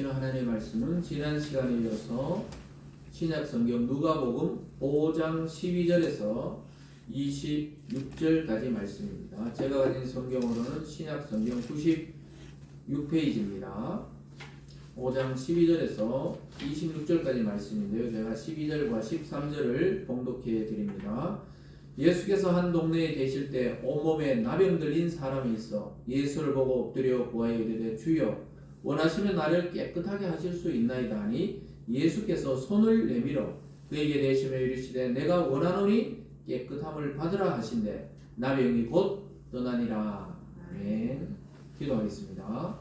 주시는 하나님의 말씀은 지난 시간에 이어서 신약 성경 누가복음 5장 12절에서 26절까지 말씀입니다. 제가 가진 성경으로는 신약 성경 96페이지입니다. 5장 12절에서 26절까지 말씀인데요. 제가 12절과 13절을 봉독해 드립니다. 예수께서 한 동네에 계실 때 온몸에 나병 들린 사람이 있어 예수를 보고 엎드려 구하여 이르되 주여 원하시면 나를 깨끗하게 하실 수 있나이다 하니 예수께서 손을 내밀어 그에게 대시며 이르시되 내가 원하노니 깨끗함을 받으라 하신대 나병이 곧 떠나니라. 아멘. 기도하겠습니다.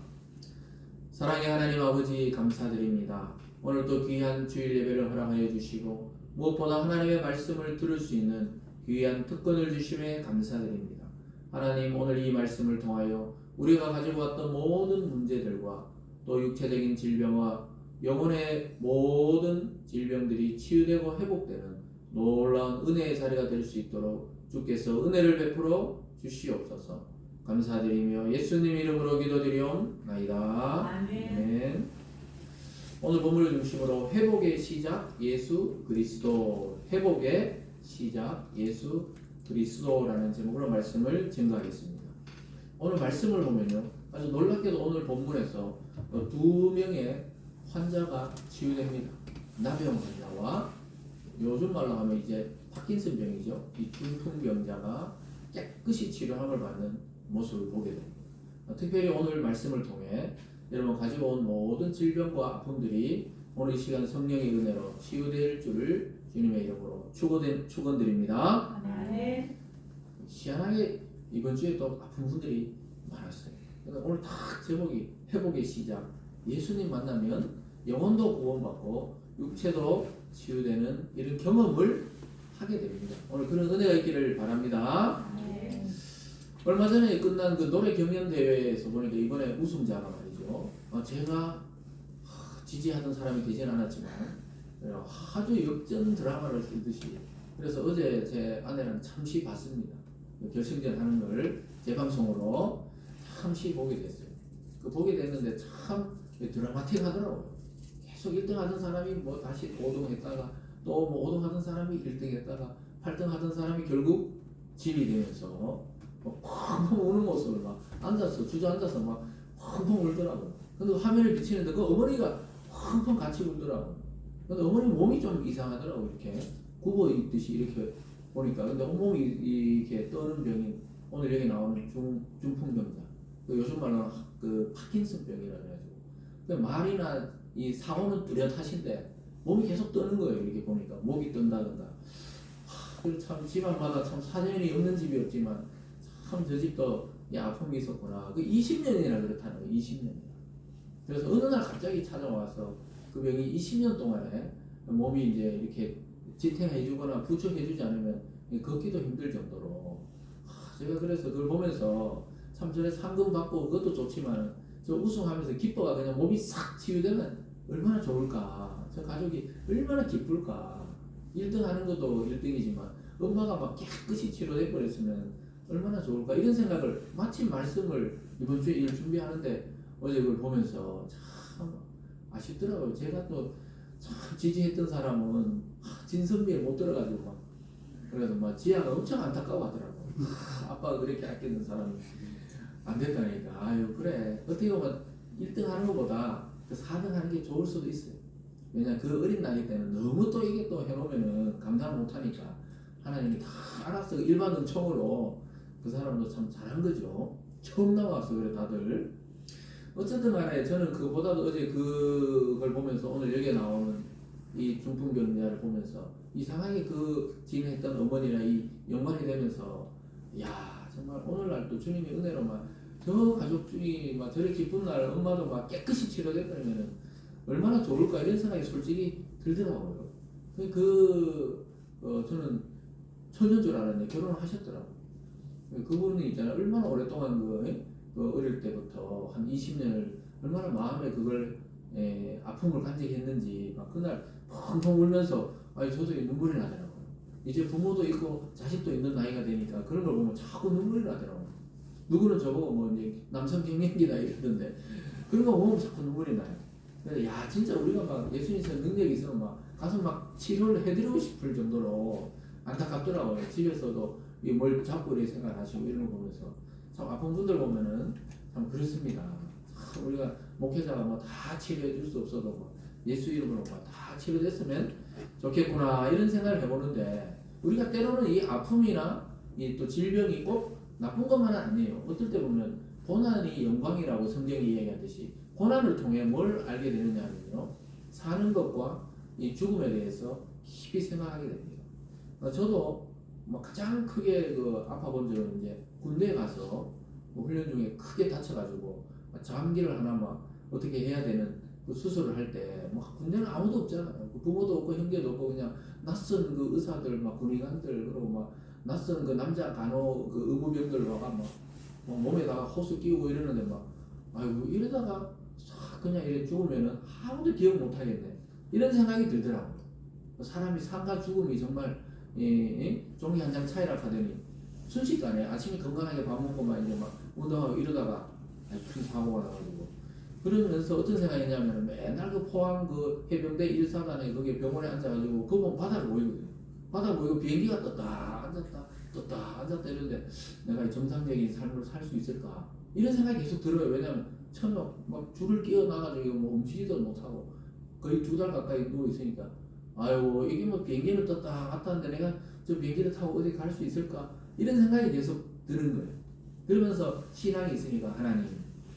사랑의 하나님 아버지 감사드립니다. 오늘도 귀한 주일 예배를 허락하여 주시고 무엇보다 하나님의 말씀을 들을 수 있는 귀한 특권을 주심에 감사드립니다. 하나님, 오늘 이 말씀을 통하여 우리가 가지고 왔던 모든 문제들과 또 육체적인 질병과 영혼의 모든 질병들이 치유되고 회복되는 놀라운 은혜의 자리가 될 수 있도록 주께서 은혜를 베풀어 주시옵소서. 감사드리며 예수님 이름으로 기도드리옵나이다. 아멘. 오늘 본문을 중심으로 회복의 시작 예수 그리스도, 회복의 시작 예수 그리스도라는 제목으로 말씀을 증거하겠습니다. 오늘 말씀을 보면요, 아주 놀랍게도 오늘 본문에서 두 명의 환자가 치유됩니다. 나병 환자와 요즘 말로 하면 이제 파킨슨 병이죠. 이 중풍병자가 깨끗이 치료함을 받는 모습을 보게 됩니다. 특별히 오늘 말씀을 통해 여러분 가지고 온 모든 질병과 아픔들이 오늘 이 시간 성령의 은혜로 치유될 줄을 주님의 이름으로 축원드립니다. 네. 희한하게 이번 주에 또 아픈 분들이 많았어요. 그러니까 오늘 딱 제목이 회복의 시작. 예수님 만나면 영혼도 구원받고 육체도 치유되는 이런 경험을 하게 됩니다. 오늘 그런 은혜가 있기를 바랍니다. 네. 얼마 전에 끝난 그 노래 경연 대회에서 보니까 이번에 우승자가 말이죠. 제가 지지하던 사람이 되진 않았지만 아주 역전 드라마를 쓰듯이, 그래서 어제 제 아내랑 잠시 봤습니다. 결승전 하는 걸 재방송으로 잠시 보게 됐어요. 그 보게 됐는데 참 드라마틱하더라고요. 계속 1등 하던 사람이 뭐 다시 5등 했다가 또 뭐 5등 하던 사람이 1등 했다가 8등 하던 사람이 결국 진이 되면서 펑펑 우는 모습을 막 앉아서 주저앉아서 막 펑펑 울더라고요. 근데 화면에 비치는데 그 어머니가 펑펑 같이 울더라고요. 근데 어머니 몸이 좀 이상하더라고. 이렇게 굽어 있듯이 이렇게 보니까. 근데 온몸이 이렇게 떠는 병이 오늘 여기 나오는 중풍병자, 그 요즘 말로는 그 파킨슨 병이라 해가지고 말이나 이 사고는 뚜렷하신데 몸이 계속 떠는 거예요. 이렇게 보니까 목이 뜬다든가. 참 집안마다 참 사정이 없는 집이 없지만 참 저 집도 이 아픔이 있었구나. 그 20년이나 그렇다는 거예요. 20년이나. 그래서 어느 날 갑자기 찾아와서 그 병이 20년 동안에 몸이 이제 이렇게 지탱해주거나 부축해주지 않으면 걷기도 힘들 정도로, 제가 그래서 그걸 보면서 참 전에 상금 받고 그것도 좋지만 저 우승하면서 기뻐가 그냥 몸이 싹 치유되면 얼마나 좋을까. 저 가족이 얼마나 기쁠까. 1등 하는 것도 1등이지만 엄마가 막 깨끗이 치료돼 버렸으면 얼마나 좋을까. 이런 생각을 마침 말씀을 이번 주에 일 준비하는데 어제 그걸 보면서 참 아쉽더라고요. 제가 또 참 지지했던 사람은 진선비에 못 들어가지고 막 그래서 막 지아가 엄청 안타까워하더라고. 아빠가 그렇게 아끼는 사람이 안 됐다니까. 아유 그래. 어떻게 보면 1등 하는 것보다 그 4등 하는 게 좋을 수도 있어요. 왜냐 그 어린 나이 때는 너무 또 이게 또 해놓으면은 감당을 못하니까 하나님이 다 알아서 일반 은총으로 그 사람도 참 잘한 거죠. 처음 나와서 그래 다들. 어쨌든 간에 저는 그보다도 어제 그걸 보면서 오늘 여기에 나오는 이 중풍병자를 보면서 이상하게 그 진행했던 어머니랑 이 연관이 되면서 야 정말 오늘날 또 주님의 은혜로 막 저 가족 중이 막 저렇게 기쁜 날 엄마도 막 깨끗이 치료됐다면 얼마나 좋을까 이런 생각이 솔직히 들더라고요. 저는 천년 줄 알았는데 결혼을 하셨더라고요. 그분이 있잖아요. 얼마나 오랫동안 그 어릴 때부터 한 20년을 얼마나 마음에 그걸 아픔을 간직했는지 막 그날 펑펑 울면서 저도 눈물이 나더라고요. 이제 부모도 있고 자식도 있는 나이가 되니까 그런 걸 보면 자꾸 눈물이 나더라고요. 누구는 저보고 뭐 이제 남성 갱년기다 이러던데 그런 거 보면 자꾸 눈물이 나요. 그래서 야 진짜 우리가 막 예수님처럼 능력이 있으면 막 가서 막 치료를 해드리고 싶을 정도로 안타깝더라고요. 집에서도 뭘 잡고 이렇게 생각하시고 이런 거 보면서 참 아픈 분들 보면은 참 그렇습니다. 참 우리가 목회자가 뭐 다 치료해 줄 수 없어도 뭐 예수 이름으로 다 치료됐으면 좋겠구나 이런 생각을 해보는데 우리가 때로는 이 아픔이나 이 또 질병이 꼭 나쁜 것만은 아니에요. 어떨 때 보면 고난이 영광이라고 성경이 이야기하듯이 고난을 통해 뭘 알게 되느냐 하면요. 사는 것과 이 죽음에 대해서 깊이 생각하게 됩니다. 저도 뭐 가장 크게 그 아파 본 적은 이제 군대에 가서 뭐 훈련 중에 크게 다쳐가지고 장기를 하나 막 어떻게 해야 되는 그 수술을 할 때 뭐 군대는 아무도 없잖아요. 그 부모도 없고 형제도 없고 그냥 낯선 그 의사들 막 군의관들 그리고 막 낯선 그 남자 간호 그 의무병들 와가 막 몸에다가 호수 끼우고 이러는데 막 아이고 이러다가 싹 그냥 이래 죽으면은 아무도 기억 못 하겠네 이런 생각이 들더라고요. 사람이 삶과 죽음이 정말 종이 한 장 차이라 하더니 순식간에 아침에 건강하게 밥 먹고만 이제 막 운동하고 이러다가 큰 사고가 나가지고 그러면서 어떤 생각이냐면 맨날 그 포항 그 해병대 1사단에 거기 병원에 앉아가지고 그 보면 바다를 보이거든요. 바다를 보이고 비행기가 떴다 앉았다 떴다 앉았다 이러는데 내가 정상적인 삶을 살 수 있을까 이런 생각이 계속 들어요. 왜냐면 처음에 막 줄을 끼어나가지고 뭐 움직이지도 못하고 거의 2달 가까이 누워 있으니까 아이고 이게 뭐 비행기를 떴다 갔다 하는데 내가 저 비행기를 타고 어디 갈 수 있을까 이런 생각이 계속 드는 거예요. 그러면서 신앙이 있으니까 하나님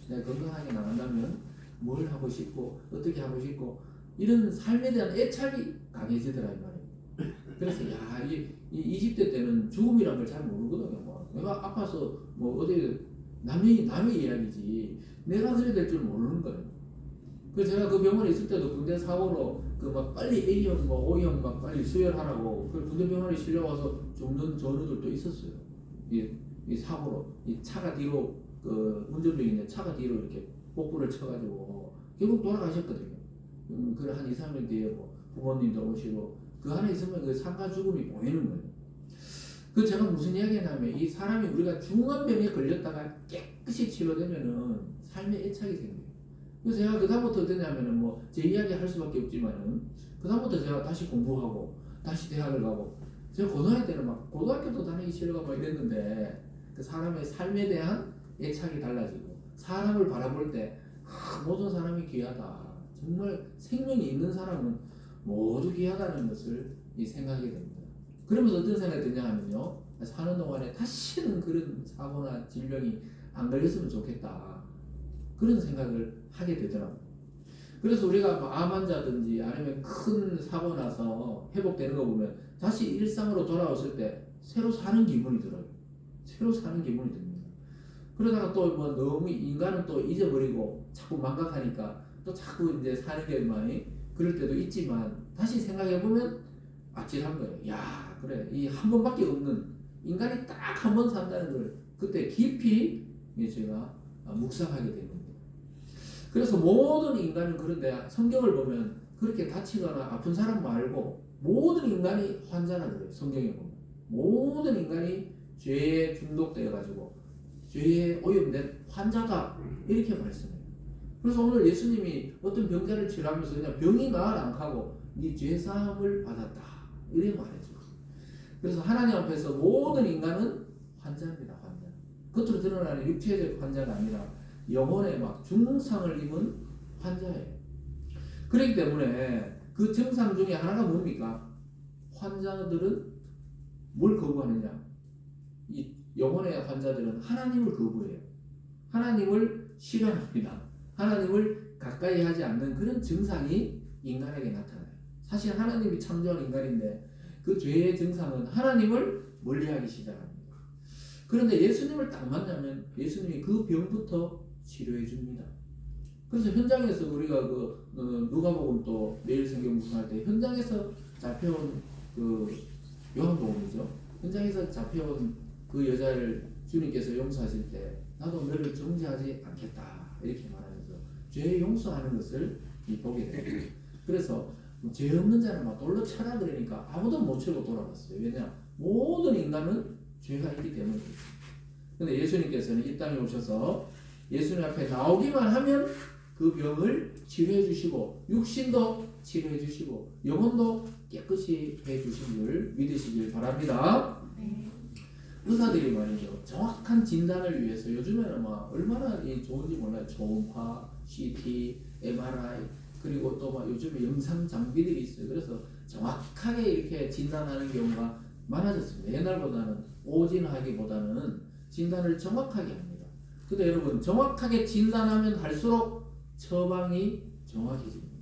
내가 건강하게 나간다면 뭘 하고 싶고 어떻게 하고 싶고 이런 삶에 대한 애착이 강해지더라 이 말이에요. 그래서 야이 20대 때는 죽음이란 걸 잘 모르거든요. 뭐 내가 아파서 뭐 어디 남의 이야기지 내가 그래 될 줄 모르는 거예요. 그래서 제가 그 병원에 있을 때도 군대 사고로 그 막 빨리 A형 뭐 O형 막 빨리 수혈하라고 그 군대 병원에 실려와서 죽는 전우들도 있었어요. 이 사고로 이 차가 뒤로 그 운전병인데 차가 뒤로 이렇게 복부를 쳐가지고 결국 돌아가셨거든요. 그래 한 2, 3년 뒤에 뭐 부모님도 오시고 그 안에 있으면 그 삶과 죽음이 보이는 거예요. 그 제가 무슨 이야기냐면 이 사람이 우리가 중환병에 걸렸다가 깨끗이 치료되면은 삶의 애착이 생겨요. 그래서 제가 그 다음부터 어떠냐면은 뭐 제 이야기 할 수밖에 없지만은 그 다음부터 제가 다시 공부하고 다시 대학을 가고 제가 고등학교 때는 막 고등학교도 다니기 싫어가 막 이랬는데 그 사람의 삶에 대한 애착이 달라지고 사람을 바라볼 때 모든 사람이 귀하다. 정말 생명이 있는 사람은 모두 귀하다는 것을 생각하게 됩니다. 그러면서 어떤 생각이 드냐 하면요. 사는 동안에 다시는 그런 사고나 질병이 안 걸렸으면 좋겠다. 그런 생각을 하게 되더라고요. 그래서 우리가 뭐 암 환자든지 아니면 큰 사고 나서 회복되는 거 보면 다시 일상으로 돌아왔을 때 새로 사는 기분이 들어요. 새로 사는 기분이 듭니다. 그러다가 또 뭐 너무 인간은 또 잊어버리고 자꾸 망각하니까 또 자꾸 이제 사는 게 많이 그럴 때도 있지만 다시 생각해보면 아찔한 거예요. 야 그래 이 한 번밖에 없는 인간이 딱 한 번 산다는 걸 그때 깊이 제가 묵상하게 된 겁니다. 그래서 모든 인간은 그런데 성경을 보면 그렇게 다치거나 아픈 사람 말고 모든 인간이 환자라 그래요. 성경에 보면 모든 인간이 죄에 중독되어 가지고 죄에 오염된 환자다 이렇게 말씀해요. 그래서 오늘 예수님이 어떤 병자를 치료하면서 그냥 병이 나을 안 하고 네 죄사함을 받았다 이렇게 말해줘. 그래서 하나님 앞에서 모든 인간은 환자입니다. 환자. 겉으로 드러나는 육체적 환자가 아니라 영혼에 막 중상을 입은 환자예요. 그렇기 때문에 그 증상 중에 하나가 뭡니까? 환자들은 뭘 거부하느냐? 이 영혼의 환자들은 하나님을 거부해요. 하나님을 싫어합니다. 하나님을 가까이 하지 않는 그런 증상이 인간에게 나타나요. 사실 하나님이 창조한 인간인데 그 죄의 증상은 하나님을 멀리하기 시작합니다. 그런데 예수님을 딱 만나면 예수님이 그 병부터 치료해 줍니다. 그래서 현장에서 우리가 누가복음 또 내일 성경 묵상할 때 현장에서 잡혀온 그 요한복음이죠. 현장에서 잡혀온 그 여자를 주님께서 용서하실 때 나도 너를 정죄하지 않겠다 이렇게 말하면서 죄 용서하는 것을 보게 됩니다. 그래서 죄 없는 자는 막 돌로 쳐라 그러니까 아무도 못 치고 돌아갔어요. 왜냐 모든 인간은 죄가 있기 때문입니다. 근데 예수님께서는 이 땅에 오셔서 예수님 앞에 나오기만 하면 그 병을 치료해 주시고 육신도 치료해 주시고 영혼도 깨끗이 해 주신 줄 믿으시길 바랍니다. 의사들이 말이죠. 정확한 진단을 위해서 요즘에는 막 얼마나 이 좋은지 몰라요. 초음파, CT, MRI 그리고 또 막 요즘에 영상 장비들이 있어요. 그래서 정확하게 이렇게 진단하는 경우가 많아졌습니다. 옛날보다는 오진하기보다는 진단을 정확하게 합니다. 근데 여러분 정확하게 진단하면 할수록 처방이 정확해집니다.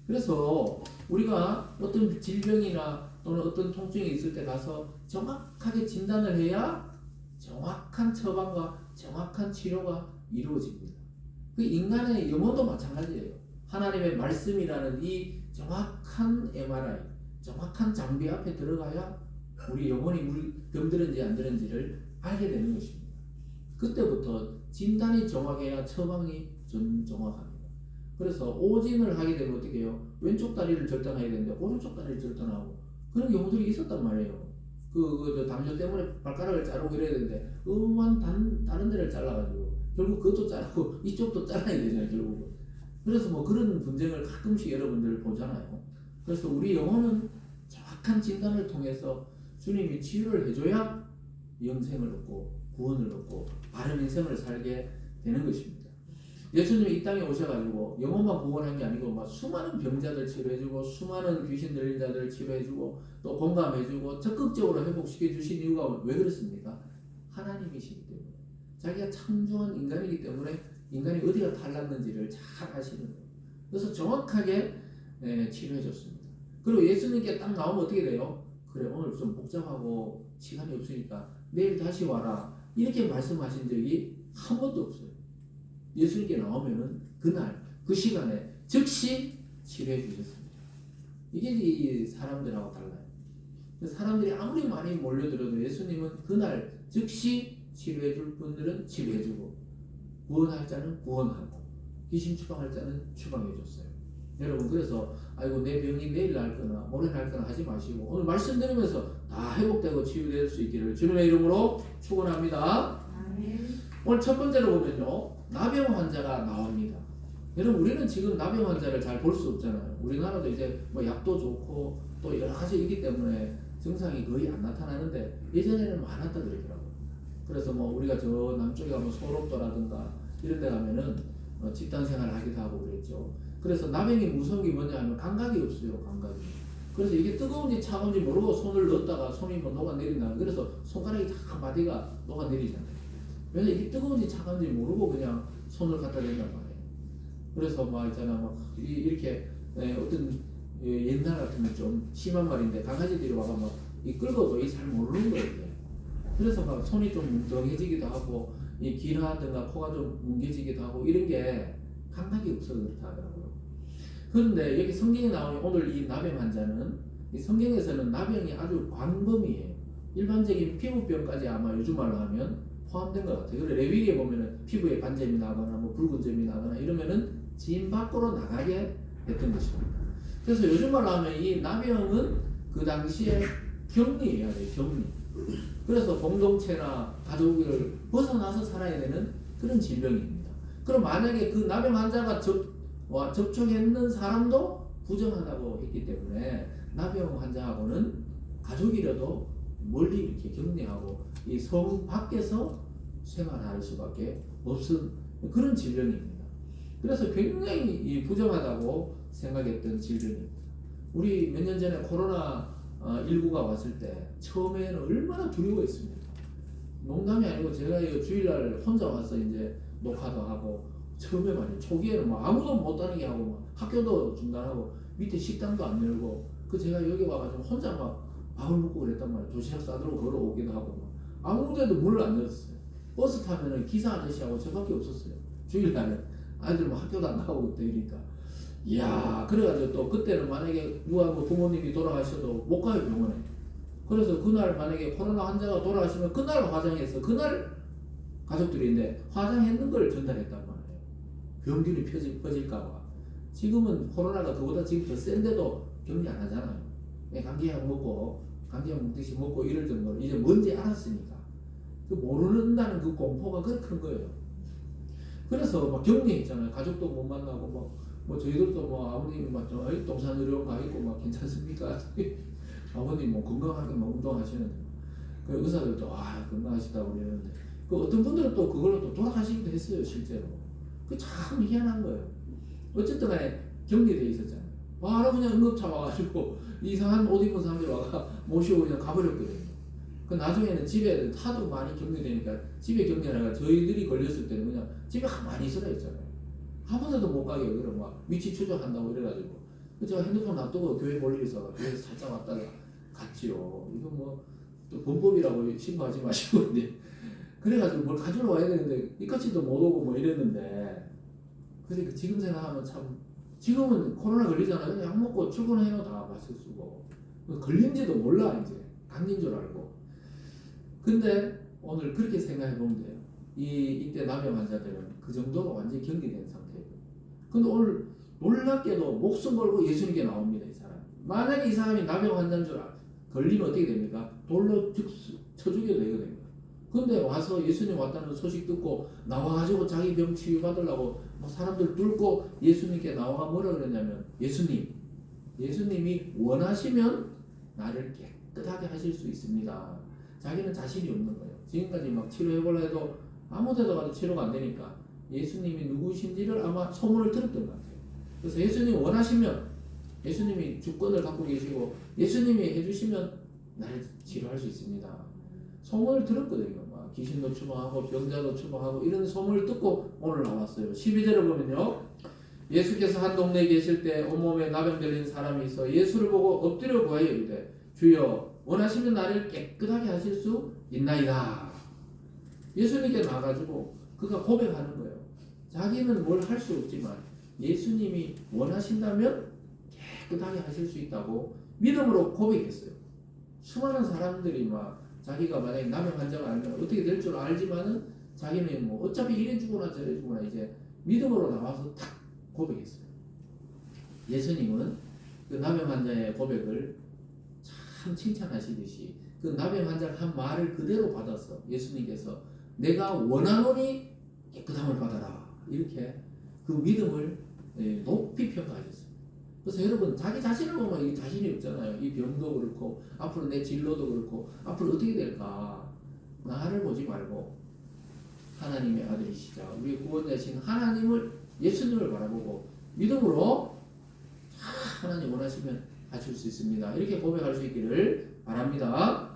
그래서 우리가 어떤 질병이나 또는 어떤 통증이 있을 때 가서 정확하게 진단을 해야 정확한 처방과 정확한 치료가 이루어집니다. 그 인간의 영혼도 마찬가지예요. 하나님의 말씀이라는 이 정확한 MRI, 정확한 장비 앞에 들어가야 우리 영혼이 병들은지 안 들은지를 알게 되는 것입니다. 그때부터 진단이 정확해야 처방이 정확합니다. 그래서 오진을 하게 되면 어떻게 해요? 왼쪽 다리를 절단해야 되는데 오른쪽 다리를 절단하고 그런 경우들이 있었단 말이에요. 저 당뇨 때문에 발가락을 자르고 이래야 되는데 다른 데를 잘라가지고 결국 그것도 자르고 이쪽도 잘라야 되잖아요, 결국은. 그래서 뭐 그런 분쟁을 가끔씩 여러분들 보잖아요. 그래서 우리 영혼은 정확한 진단을 통해서 주님이 치유를 해줘야 영생을 얻고 구원을 얻고 바른 인생을 살게 되는 것입니다. 예수님이 이 땅에 오셔가지고 영혼만 구원한 게 아니고 막 수많은 병자들 치료해주고 수많은 귀신 들린 자들 치료해주고 또 공감해주고 적극적으로 회복시켜 주신 이유가 왜 그렇습니까? 하나님이시기 때문에 자기가 창조한 인간이기 때문에 인간이 어디가 달랐는지를 잘 아시는 거예요. 그래서 정확하게 치료해줬습니다. 그리고 예수님께 딱 나오면 어떻게 돼요? 그래 오늘 좀 복잡하고 시간이 없으니까 내일 다시 와라 이렇게 말씀하신 적이 한 번도 없어요. 예수님께 나오면은 그날 그 시간에 즉시 치료해 주셨습니다. 이게 이 사람들하고 달라요. 사람들이 아무리 많이 몰려들어도 예수님은 그날 즉시 치료해 줄 분들은 치료해 주고 구원할 자는 구원하고 귀신 추방할 자는 추방해 줬어요. 여러분 그래서 아이고 내 병이 내일 날 거나 모레 날 거나 하지 마시고 오늘 말씀 들으면서 다 회복되고 치유될 수 있기를 주님의 이름으로 축원합니다. 오늘 첫 번째로 보면요. 나병 환자가 나옵니다. 여러분 우리는 지금 나병 환자를 잘 볼 수 없잖아요. 우리나라도 이제 뭐 약도 좋고 또 여러 가지 있기 때문에 증상이 거의 안 나타나는데 예전에는 많았다 그러더라고요. 그래서 뭐 우리가 저 남쪽에 가면 소록도라든가 이런 데 가면은 집단 생활을 하기도 하고 그랬죠. 그래서 나병이 무서운 게 뭐냐 하면 감각이 없어요. 감각이. 그래서 이게 뜨거운지 차가운지 모르고 손을 넣었다가 손이 뭐 녹아내린다. 그래서 손가락이 다 마디가 녹아내리잖아요. 왜냐 이게 뜨거운지 차가운지 모르고 그냥 손을 갖다 댄단 말이에요. 그래서 막 있잖아 막 이렇게 어떤 옛날 같으면 좀 심한 말인데 강아지들이 와가 막 이 끌고도 이 잘 모르는 거예요. 그래서 막 손이 좀 뭉텅해지기도 하고 이 귀라든가 코가 좀 뭉개지기도 하고 이런 게 감각이 없어서 그렇다 하더라고요. 그런데 여기 성경에 나오는 오늘 이 나병 환자는 이 성경에서는 나병이 아주 광범위해요. 일반적인 피부병까지 아마 요즘 말로 하면 포함된 것 같아요. 그리고 레위기에 보면은 피부에 반점이 나거나 뭐 붉은 점이 나거나 이러면은 진 밖으로 나가게 됐던 것입니다. 그래서 요즘 말로 하면 이 나병은 그 당시에 격리해야 돼요. 격리. 그래서 공동체나 가족을 벗어나서 살아야 되는 그런 질병입니다. 그럼 만약에 그 나병 환자가 접촉했는 사람도 부정하다고 했기 때문에 나병 환자하고는 가족이라도 멀리 이렇게 격리하고 이 성 밖에서 생활할 수밖에 없은 그런 질병입니다. 그래서 굉장히 부정하다고 생각했던 질병입니다. 우리 몇 년 전에 코로나19가 왔을 때 처음에는 얼마나 두려워했습니까? 농담이 아니고 제가 주일날 혼자 와서 이제 녹화도 하고 처음에 말이에요. 초기에는 뭐 아무도 못 다니게 하고 막 학교도 중단하고 밑에 식당도 안 열고 제가 여기 와가지고 혼자 막 밥을 먹고 그랬단 말이에요. 도시락 싸들고 걸어오기도 하고 막 아무데도 문을 안 열었어요. 버스 타면은 기사 아저씨하고 저밖에 없었어요. 주일날에 아이들 뭐 학교도 안 나가고 그때 이러니까 이야 그래가지고 또 그때는 만약에 누가 뭐 부모님이 돌아가셔도 못 가요 병원에. 그래서 그날 만약에 코로나 환자가 돌아가시면 그날 화장해서 그날 가족들인데 화장했는 걸 전달했단 말이에요. 병균이 퍼질까봐. 지금은 코로나가 그보다 지금 더 센데도 격리 안 하잖아요. 감기약 먹고 감기약 먹듯이 먹고 이럴 정도로 이제 뭔지 알았으니까 그 모른다는 그 공포가 그렇게 큰 거예요. 그래서 막 격리했잖아요. 가족도 못 만나고 뭐 저희들도 뭐 아버님 막좀 동산 의료원 가 있고 막 괜찮습니까? 아버님 뭐 건강하게 막 운동하시는데 그 의사들도 건강하시다고 그러는데 그 어떤 분들은 또 그걸로 또 돌아가시기도 했어요 실제로. 그 참 희한한 거예요. 어쨌든 간에 격리돼 있었잖아요. 바로 그냥 응급차 와가지고 이상한 옷 입은 사람들이 와가 모시고 그냥 가버렸거든요. 그 나중에는 집에 하도 많이 격리되니까 집에 격리하다가 저희들이 걸렸을 때는 그냥 집에 가만히 있으라 했잖아요. 한 번도 못 가게 그럼 막 위치 추적한다고 이래가지고 제가 핸드폰 놔두고 교회 멀리서 교회에서 살짝 왔다가 갔지요. 이거 뭐 또 범법이라고 신고하지 마시고 이제 그래가지고 뭘 가지러 와야 되는데 이까지도 못 오고 뭐 이랬는데 그러니까 지금 생각하면 참 지금은 코로나 걸리잖아요. 그냥 약 먹고 출근해요 다 마스크 쓰고 걸린지도 몰라 이제 감기인 줄 알고. 근데 오늘 그렇게 생각해 보면 돼요. 이때 남병 환자들은 그 정도로 완전히 격리된 상태예요. 근데 오늘 놀랍게도 목숨 걸고 예수님께 나옵니다 이 사람. 만약에 이 사람이 남병 환자인 줄 걸리면 어떻게 됩니까? 돌로 쳐 죽여도 되거든요. 근데 와서 예수님 왔다는 소식 듣고 나와가지고 자기 병 치유 받으려고 뭐 사람들 뚫고 예수님께 나와가 뭐라 그러냐면 예수님이 원하시면 나를 깨끗하게 하실 수 있습니다. 자기는 자신이 없는 거예요. 지금까지 막 치료해보려 해도 아무 데도 가도 치료가 안 되니까 예수님이 누구신지를 아마 소문을 들었던 것 같아요. 그래서 예수님 원하시면 예수님이 주권을 갖고 계시고 예수님이 해주시면 나를 치료할 수 있습니다. 소문을 들었거든요. 막 귀신도 추방하고 병자도 추방하고 이런 소문을 듣고 오늘 나왔어요. 12절을 보면요. 예수께서 한 동네에 계실 때 온몸에 나병 들린 사람이 있어 예수를 보고 엎드려 구하여 이르되 주여 원하시면 나를 깨끗하게 하실 수 있나이다. 예수님께 나가지고 그가 고백하는 거예요. 자기는 뭘 할 수 없지만 예수님이 원하신다면 깨끗하게 하실 수 있다고 믿음으로 고백했어요. 수많은 사람들이 막 자기가 만약에 남의 환자가 알면 어떻게 될 줄 알지만은 자기는 뭐 어차피 이래 주거나 저래 주거나 이제 믿음으로 나와서 탁 고백했어요. 예수님은 그 남의 환자의 고백을 참 칭찬하시듯이 그 남의 환자가 한 말을 그대로 받아서 예수님께서 내가 원하노니 깨끗함을 받아라 이렇게 그 믿음을 높이 평가하셨어요. 그래서 여러분 자기 자신을 보면 자신이 없잖아요. 이 병도 그렇고 앞으로 내 진로도 그렇고 앞으로 어떻게 될까 나를 보지 말고 하나님의 아들이시자 우리 구원자신 하나님을 예수님을 바라보고 믿음으로 하나님 원하시면 하실 수 있습니다. 이렇게 고백할 수 있기를 바랍니다.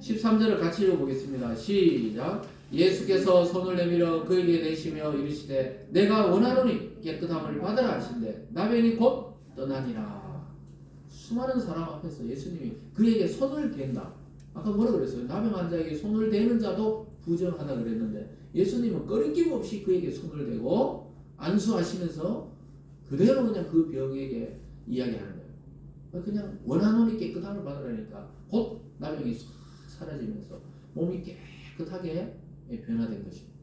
13절을 같이 읽어보겠습니다. 시작. 예수께서 손을 내밀어 그에게 대시며 이르시되 내가 원하노니 깨끗함을 받으라 하신대 나병이 곧 떠나니라. 수많은 사람 앞에서 예수님이 그에게 손을 댄다. 아까 뭐라 그랬어요? 나병 환자에게 손을 대는 자도 부정하다 그랬는데 예수님은 꺼리낌 없이 그에게 손을 대고 안수하시면서 그대로 그냥 그 병에게 이야기하는 거예요. 그냥 원하노니 깨끗함을 받으라니까 곧 나병이 사라지면서 몸이 깨끗하게 변화된 것입니다.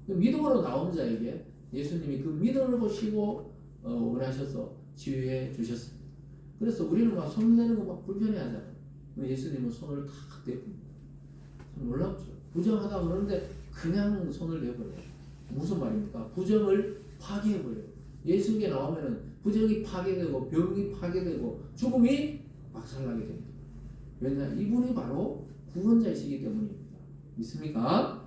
믿음으로 나온 자에게 예수님이 그 믿음을 보시고 원하셔서 치유해 주셨습니다. 그래서 우리는 막 손 내는 거 막 불편해하잖아요. 예수님은 손을 탁 대봅니다. 놀랍죠. 부정하다 그러는데 그냥 손을 대버려요. 무슨 말입니까? 부정을 파괴해버려요. 예수님께 나오면은 부정이 파괴되고 병이 파괴되고 죽음이 박살나게 됩니다. 왜냐? 이분이 바로 구원자이시기 때문입니다. 믿습니까?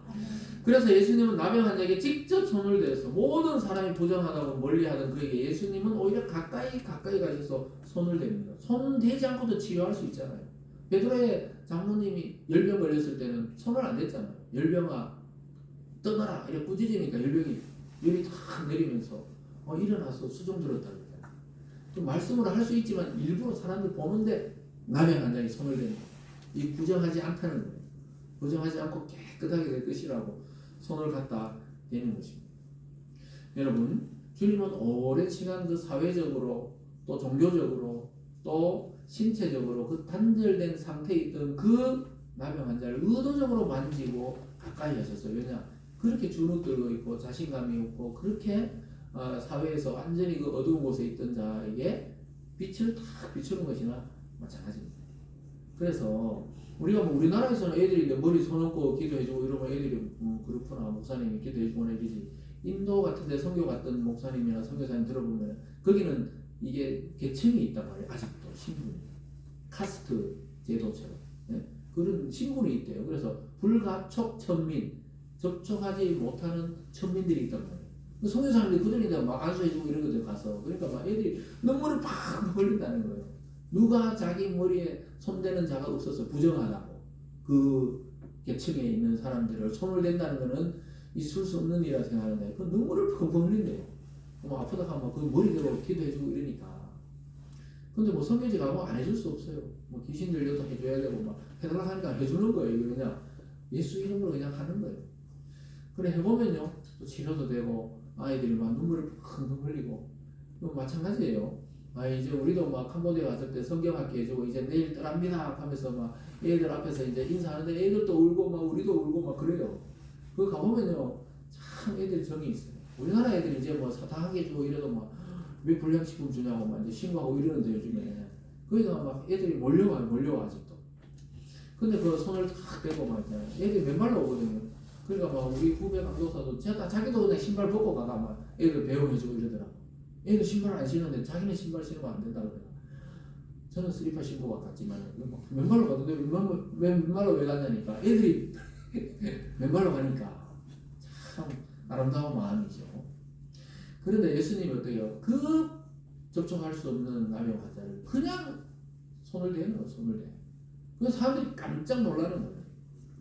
그래서 예수님은 나병 환자에게 직접 손을 대서 모든 사람이 부정하다고 멀리하던 그에게 예수님은 오히려 가까이 가셔서 손을 댑니다. 손 대지 않고도 치유할 수 있잖아요. 베드로의 장모님이 열병 걸렸을 때는 손을 안 댔잖아요. 열병아 떠나라 이렇게 꾸짖으니까 열이 탁 내리면서 일어나서 수종 들었다는 거예요. 좀 말씀으로 할 수 있지만 일부러 사람들 보는데 나병 환자에게 손을 댄다. 이 부정하지 않다는 거예요. 부정하지 않고 깨끗하게 될 것이라고 손을 갖다 대는 것입니다. 여러분, 주님은 오랜 시간 그 사회적으로 또 종교적으로 또 신체적으로 그 단절된 상태에 있던 그 나병 환자를 의도적으로 만지고 가까이 하셨어요. 왜냐? 그렇게 주눅들고 있고 자신감이 없고 그렇게 사회에서 완전히 그 어두운 곳에 있던 자에게 빛을 탁 비추는 것이나 마찬가지입니다. 그래서 우리가 뭐 우리나라에서는 애들이 머리 손 얹고 기도해주고 이러면 애들이 그렇구나 목사님이 기도해주고 이러지 인도 같은 데 선교 갔던 목사님이나 선교사님 들어보면 거기는 이게 계층이 있단 말이에요. 아직도 신분이. 카스트 제도처럼. 예? 그런 신분이 있대요. 그래서 불가촉 천민, 접촉하지 못하는 천민들이 있단 말이에요. 선교사님들이 그들이 막 안수해주고 이런 것들 가서 그러니까 막 애들이 눈물을 팍 흘린다는 거예요. 누가 자기 머리에 손대는 자가 없어서 부정하다고 그 계층에 있는 사람들을 손을 댄다는 것은 있을 수 없는 일이라 생각하는데 그 눈물을 펑펑 흘린대요. 뭐 아프다 하면 그 머리 대고 기도해주고 이러니까. 근데 뭐 성교지 가면 안 해줄 수 없어요. 뭐 귀신 들려도 해줘야 되고 막 해달라 하니까 해주는 거예요. 이거 그냥 예수 이름으로 그냥 하는 거예요. 그래 해보면요 또 치료도 되고 아이들이 막 눈물을 펑펑 흘리고 마찬가지예요. 아 이제 우리도 막 캄보디아 갔을 때 성경학기 해주고 이제 내일 떠납니다 하면서 막 애들 앞에서 이제 인사하는데 애들도 울고 막 우리도 울고 막 그래요. 그거 가보면요 참 애들 정이 있어요. 우리나라 애들이 이제 뭐 사탕 한 개 주고 이래도 막 왜 불량식품 주냐고 막 이제 신고하고 이러는데 요즘에 그러니까 막 애들이 몰려와 아직도. 근데 그 손을 탁 대고 막 이제 애들이 맨발로 오거든요. 그러니까 막 우리 후배 강도사도 자기도 그냥 신발 벗고 가가 막 애들 배웅해주고 이러더라고. 애들 신발 안 신는데 자기는 신발 신으면 안 된다 그래. 저는 슬리퍼 신고 갔지만 맨발로 가는데 맨발로 왜 갔냐니까 애들이 맨발로 가니까 참 아름다운 마음이죠. 그런데 예수님이 어때요? 그 접촉할 수 없는 나병 환자를 그냥 손을 대는 거예요. 손을 대. 그 사람들이 깜짝 놀라는 거예요.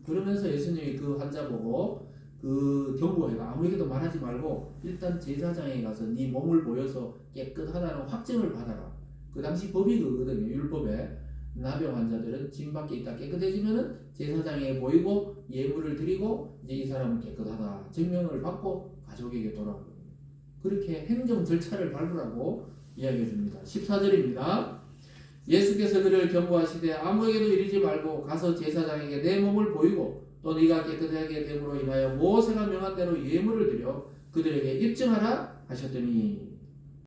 그러면서 예수님이 그 환자 보고 그 경고해가 아무 얘기도 말하지 말고 일단 제사장에 가서 네 몸을 보여서 깨끗하다는 확증을 받아라. 그 당시 법이 그거거든요. 율법에 나병 환자들은 진 밖에 있다 깨끗해지면은 제사장에 보이고 예물을 드리고 이제 이 사람은 깨끗하다 증명을 받고 가족에게 돌아오거든요. 그렇게 행정 절차를 밟으라고 이야기해 줍니다. 14절입니다. 예수께서 그를 경고하시되 아무에게도 이르지 말고 가서 제사장에게 내 몸을 보이고 또 네가 깨끗하게 됨으로 인하여 모세가 명한 대로 예물을 드려 그들에게 입증하라 하셨더니